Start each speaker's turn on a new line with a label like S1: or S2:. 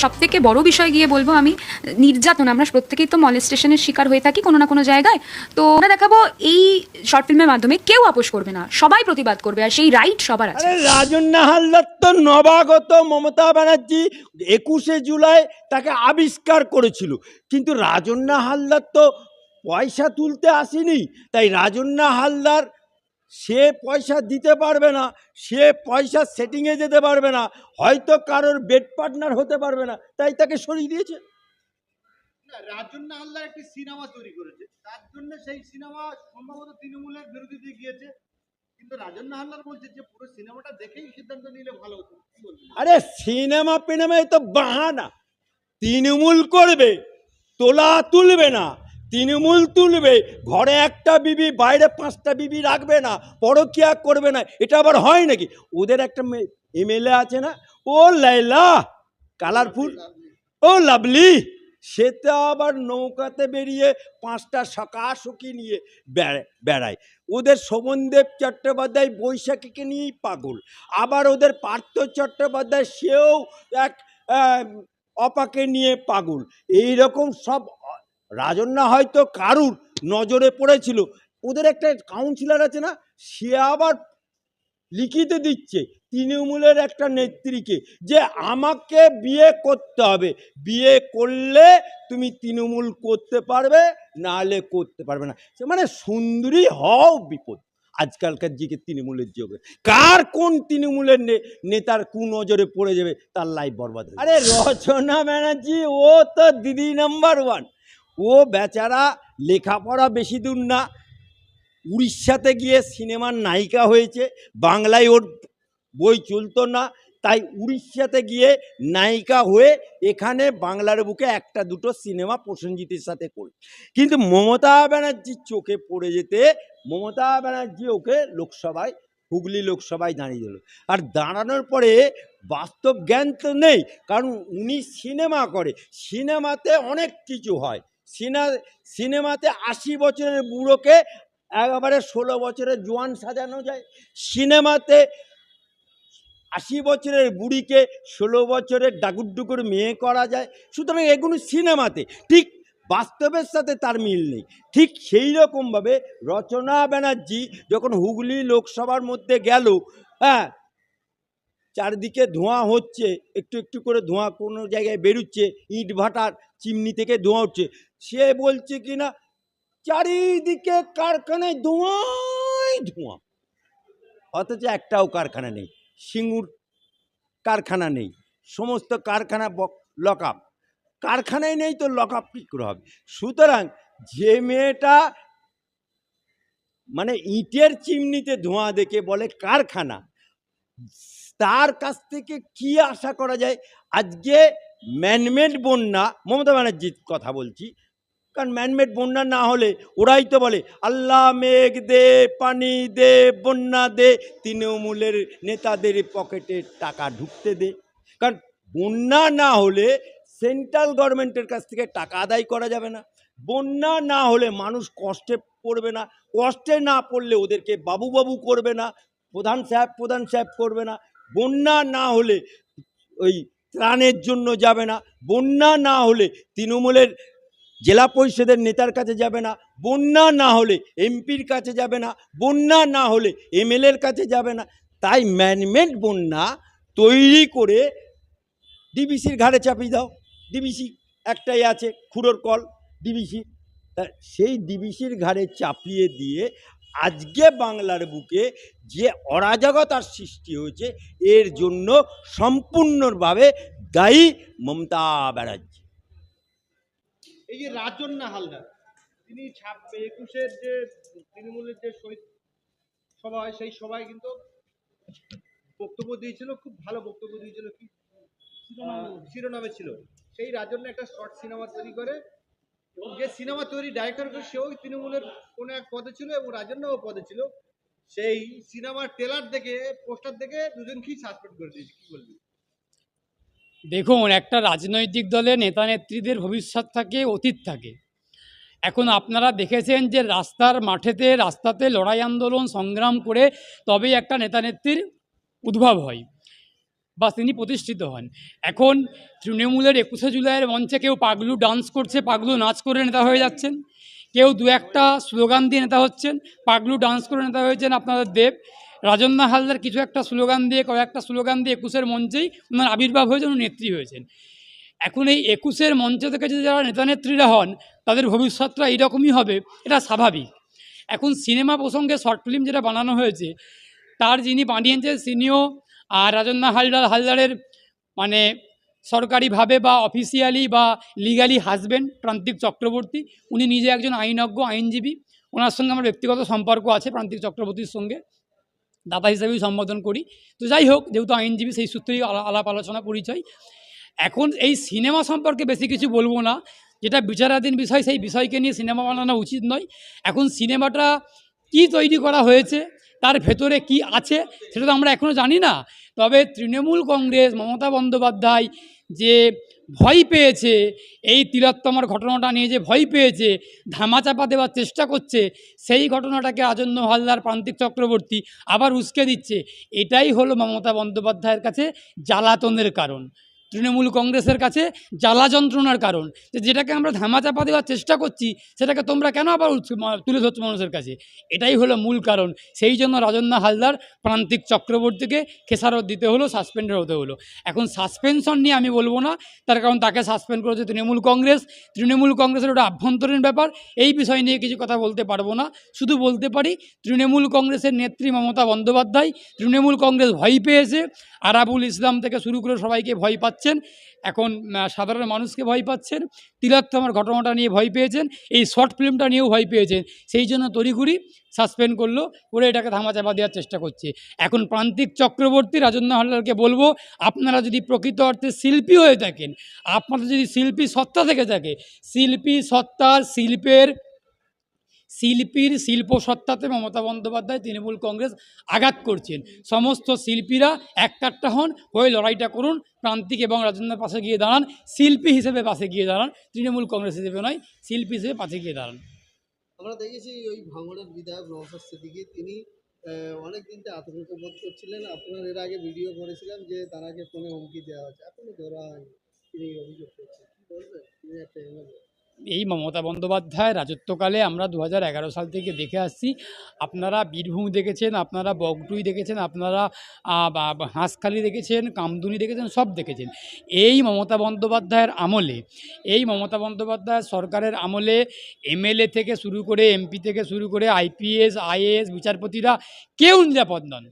S1: সবথেকে বড় বিষয় গিয়ে বলবো আমি, নির্যাতন। আমরা প্রত্যেকেই তো মলেস্টেশনের শিকার হয়ে থাকি কোনো না কোনো জায়গায়। তো আমরা দেখাবো এই শর্ট ফিল্মের মাধ্যমে কেউ আপোষ করবে না, সবাই প্রতিবাদ করবে, আর সেই রাইট সবার আছে।
S2: রাজন্না হালদার তো নবাগত মমতা ব্যানার্জি 21শে জুলাই তাকে আবিষ্কার করেছিল, কিন্তু রাজন্না হালদার তো পয়সা তুলতে আসেনি। তাই রাজন্না হালদার সে পয়সা দিতে পারবে না, সে পয়সা সেটিংয়ে যেতে পারবে না, হয়তো কারোর বেড পার্টনার হতে পারবে না, তাই তাকে সরিয়ে দিয়েছে।
S3: রাজন্না হালদার একটি সিনেমা তৈরি করেছে, তার জন্য সেই সিনেমা সম্ভবত তৃণমূলের বিরোধীতে গিয়েছে, কিন্তু রাজন্না হালদার বলছে যে পুরো সিনেমাটা দেখেই সিদ্ধান্ত নিলে ভালো হতো।
S2: আরে সিনেমা পিনেমাই তো বাহানা। তৃণমূল করবে, তোলা তুলবে না, তৃণমূল তুলবে, ঘরে একটা বিবি বাইরে 5টা বিবি রাখবে না, পরকিয়া করবে না, এটা আবার হয় নাকি? ওদের একটা এমএলএ আছে না, ও লাইলা কালারফুল, ও লাভলি, সে তো আবার নৌকাতে বেরিয়ে 5টা সখী নিয়ে বেড়ায়। ওদের শোভনদেব চট্টোপাধ্যায় বৈশাখীকে নিয়েই পাগল, আবার ওদের পার্থ চট্টোপাধ্যায় সেও এক অপাকে নিয়ে পাগল। এই রকম সব রাজন্না হয়তো কারুর নজরে পড়েছিল। ওদের একটা কাউন্সিলর আছে না, সে আবার লিখিত দিচ্ছে তৃণমূলের একটা নেত্রীকে যে আমাকে বিয়ে করতে হবে, বিয়ে করলে তুমি তৃণমূল করতে পারবে, নাহলে করতে পারবে না। মানে সুন্দরী হও বিপদ আজকালকার দিকে তৃণমূলের যোগে। কার কোন তৃণমূলের নেতার কুনজরে পড়ে যাবে, তার লাইফ বরবাদ। আরে রচনা ব্যানার্জি ও তো দিদি নাম্বার 1। ও বেচারা লেখাপড়া বেশি দূর না, উড়িষ্যাতে গিয়ে সিনেমার নায়িকা হয়েছে। বাংলায় ওর বই চলতো না, তাই উড়িষ্যাতে গিয়ে নায়িকা হয়ে এখানে বাংলার বুকে 1-2 সিনেমা প্রসেনজিতের সাথে করে। কিন্তু মমতা ব্যানার্জির চোখে পড়ে যেতে মমতা ব্যানার্জি ওকে লোকসভায়, হুগলি লোকসভায় দাঁড়িয়ে দিল। আর দাঁড়ানোর পরে বাস্তব জ্ঞান তো নেই, কারণ উনি সিনেমা করে, সিনেমাতে অনেক কিছু হয়। সিনেমাতে 80 বছরের বুড়োকে একেবারে 16 বছরের জোয়ান সাজানো যায়, সিনেমাতে 80 বছরের বুড়িকে 16 বছরের ডাগুডুগুর মেয়ে করা যায়। সুতরাং এগুলো সিনেমাতে, ঠিক বাস্তবের সাথে তার মিল নেই। ঠিক সেই রকমভাবে রচনা ব্যানার্জি যখন হুগলি লোকসভার মধ্যে গেল, হ্যাঁ, চারদিকে ধোঁয়া হচ্ছে, একটু একটু করে ধোঁয়া কোনো জায়গায় বেরোচ্ছে, ইট ভাটার চিমনি থেকে ধোঁয়া উঠছে। সে বলছে কিনা চারিদিকে কারখানায় ধোঁয়াই ধোঁয়া, অথচ একটাও কারখানা নেই, সিঙ্গুর কারখানা নেই, সমস্ত কারখানা লক আপ। কারখানায় নেই তো লক আপ কী করে হবে? সুতরাং যে মেয়েটা মানে ইটের চিমনিতে ধোঁয়া দেখে বলে কারখানা, তার কাছ থেকে কি আশা করা যায়? আজকে ম্যানমেড বন্যা, মমতা ব্যানার্জির কথা বলছি, কারণ ম্যানমেড বন্যা না হলে ওরাই তো বলে আল্লাহ মেঘ দে, পানি দে, বন্যা দে, তৃণমূলের নেতাদের পকেটে টাকা ঢুকতে দে। কারণ বন্যা না হলে সেন্ট্রাল গভর্নমেন্টের কাছ থেকে টাকা আদায় করা যাবে না, বন্যা না হলে মানুষ কষ্টে পড়বে না, কষ্টে না পড়লে ওদেরকে বাবু বাবু করবে না, প্রধান সাহেব করবে না, বন্যা না হলে ওই ত্রাণের জন্য যাবে না, বন্যা না হলে তৃণমূলের জেলা পরিষদের নেতার কাছে যাবে না, বন্যা না হলে এমপির কাছে যাবে না, বন্যা না হলে এমএলএর কাছে যাবে না। তাই ম্যানমেড বন্যা তৈরি করে ডিবিসির ঘাড়ে চাপিয়ে দাও। ডিবিসি একটাই আছে, খুঁড়োর কল ডিবিসি, তা সেই ডিবিসির ঘাড়ে চাপিয়ে দিয়ে আজকে বাংলার বুকে যে অরাজকতার সৃষ্টি হয়েছে, এর জন্য সম্পূর্ণভাবে দায়ী মমতা ব্যানার্জি।
S3: এই যে রাজন্না হালদার, তিনি 21-এর যে তৃণমূলের যে শহীদ সভা হয়, সেই সভায় কিন্তু বক্তব্য দিয়েছিল, খুব ভালো বক্তব্য দিয়েছিল। কি শিরোনামে ছিল, সেই রাজন্না একটা শর্ট সিনেমা তৈরি করে, এবং যে সিনেমা তৈরি ডাইরেক্টর করে সেও তৃণমূলের কোনো এক পদে ছিল এবং রাজন্নাও পদে ছিল। সেই সিনেমার ট্রেলার দেখে, পোস্টার দেখে দুজনকেই সাসপেন্ড করে দিয়েছে। কি বলবি?
S4: দেখুন, একটা রাজনৈতিক দলে নেতা নেত্রীদের ভবিষ্যৎ থাকে, অতীত থাকে। এখন আপনারা দেখেছেন যে রাস্তাতে লড়াই আন্দোলন সংগ্রাম করে তবেই একটা নেতা নেত্রীর উদ্ভব হয়। বা তিনি প্রতিষ্ঠিত হন। এখন তৃণমূলের 21শে জুলাইয়ের মঞ্চে কেউ পাগলু ডান্স করছে, পাগলু নাচ করে নেতা হয়ে যাচ্ছেন, কেউ দু একটা স্লোগান দিয়ে নেতা হচ্ছেন, পাগলু ডান্স করে নেতা হয়েছেন আপনাদের দেব। রাজন্না হালদার কিছু একটা স্লোগান দিয়ে, কয়েকটা স্লোগান দিয়ে 21-এর মঞ্চেই ওনার আবির্ভাব হয়েছেন, উনি নেত্রী হয়েছেন। এখন এই 21-এর মঞ্চ থেকে যদি যারা নেতা নেত্রীরা হন তাদের ভবিষ্যৎটা এইরকমই হবে, এটা স্বাভাবিক। এখন সিনেমা প্রসঙ্গে শর্ট ফিল্ম যেটা বানানো হয়েছে, তার যিনি বানিয়েছেন তিনিও রাজন্না হালদারের মানে সরকারিভাবে বা অফিসিয়ালি বা লিগালি হাজবেন্ড প্রান্তিক চক্রবর্তী। উনি নিজে একজন আইনজ্ঞ, আইনজীবী। ওনার সঙ্গে আমার ব্যক্তিগত সম্পর্ক আছে, প্রান্তিক চক্রবর্তীর সঙ্গে দাদা হিসেবেই সম্বোধন করি। তো যাই হোক, যেহেতু আইনজীবী সেই সূত্রেই আলাপ আলোচনা পরিচয়। এখন এই সিনেমা সম্পর্কে বেশি কিছু বলবো না, যেটা বিচারাধীন বিষয়, সেই বিষয়কে নিয়ে সিনেমা বানানো উচিত নয়। এখন সিনেমাটা কি তৈরি করা হয়েছে, তার ভেতরে কি আছে সেটা তো আমরা এখনও জানি না। তবে তৃণমূল কংগ্রেস, মমতা বন্দ্যোপাধ্যায় যে ভয় পেয়েছে, এই তিলোত্তমার ঘটনাটা নিয়ে যে ভয় পেয়েছে, ধামাচাপা দেওয়ার চেষ্টা করছে, সেই ঘটনাটাকে রাজন্য হালদার, প্রান্তিক চক্রবর্তী আবার উস্কে দিচ্ছে। এটাই হলো মমতা বন্দ্যোপাধ্যায়ের কাছে জ্বালাতনের কারণ, তৃণমূল কংগ্রেসের কাছে জ্বালা যন্ত্রণার কারণ। যেটাকে আমরা ধামাচাপা দেওয়ার চেষ্টা করছি, সেটাকে তোমরা কেন আবার তুলে ধরছো মানুষের কাছে? এটাই হলো মূল কারণ। সেই জন্য রাজন্না হালদার, প্রান্তিক চক্রবর্তীকে খেসারত দিতে হলো, সাসপেন্ডেড হতে হলো। এখন সাসপেনশন নিয়ে আমি বলবো না, তার কারণ তাকে সাসপেন্ড করেছে তৃণমূল কংগ্রেস। তৃণমূল কংগ্রেসের ওটা আভ্যন্তরীণ ব্যাপার, এই বিষয় নিয়ে কিছু কথা বলতে পারবো না। শুধু বলতে পারি তৃণমূল কংগ্রেসের নেত্রী মমতা বন্দ্যোপাধ্যায়, তৃণমূল কংগ্রেস ভয় পেয়েছে। আরাবুল ইসলাম থেকে শুরু করে সবাইকে ভয় পাচ্ছেন, এখন সাধারণ মানুষকে ভয় পাচ্ছেন, তিলোত্তমার ঘটনাটা নিয়ে ভয় পেয়েছেন, এই শর্ট ফিল্মটা নিয়েও ভয় পেয়েছেন। সেই জন্য তড়িঘড়ি সাসপেন্ড করলো, করে এটাকে ধামাচাপা দেওয়ার চেষ্টা করছে। এখন প্রান্তিক চক্রবর্তী, রাজন্না হালদারকে বলবো, আপনারা যদি প্রকৃত অর্থে শিল্পী হয়ে থাকেন, আপনাদের যদি শিল্পী সত্তা থেকে থাকে, শিল্পী সত্তা, শিল্পীর শিল্পসত্তাতে মমতা বন্দ্যোপাধ্যায়, তৃণমূল কংগ্রেস আঘাত করছেন। সমস্ত শিল্পীরা এককাট্টা হন, হয়ে লড়াইটা করুন, প্রান্তিক এবং রাজন্যার পাশে গিয়ে দাঁড়ান, শিল্পী হিসেবে পাশে গিয়ে দাঁড়ান, তৃণমূল কংগ্রেস হিসেবে নয়, শিল্পী হিসেবে পাশে গিয়ে দাঁড়ান।
S5: আমরা দেখেছি ওই ভাঙড়ের বিধায়ক নওশাদ সিদ্দিকী তিনি অনেক দিন থেকে আতঙ্ক বোধ করছিলেন। আপনার এর আগে ভিডিও করেছিলাম যে তারাকে ফোনে হুমকি দেওয়া হচ্ছে, এখনো ধরা হয়নি, তিনি অভিযোগ করছেন, কি বলবেন? তিনি একটা এমএলএ।
S4: এই মমতা বন্দ্যোপাধ্যায় রাজত্বকালে আমরা 2011 সাল থেকে দেখে আসছি। আপনারা বীরভূম দেখেছেন, আপনারা বগটুই দেখেছেন, আপনারা হাঁসখালি দেখেছেন, কামদুনি দেখেছেন, সব দেখেছেন। এই মমতা বন্দ্যোপাধ্যায়ের আমলে, এই মমতা বন্দ্যোপাধ্যায়ের সরকারের আমলে এমএলএ থেকে শুরু করে, এমপি থেকে শুরু করে, আইপিএস, আইএএস, বিচারপতিরা কেউ নিরাপদ নন।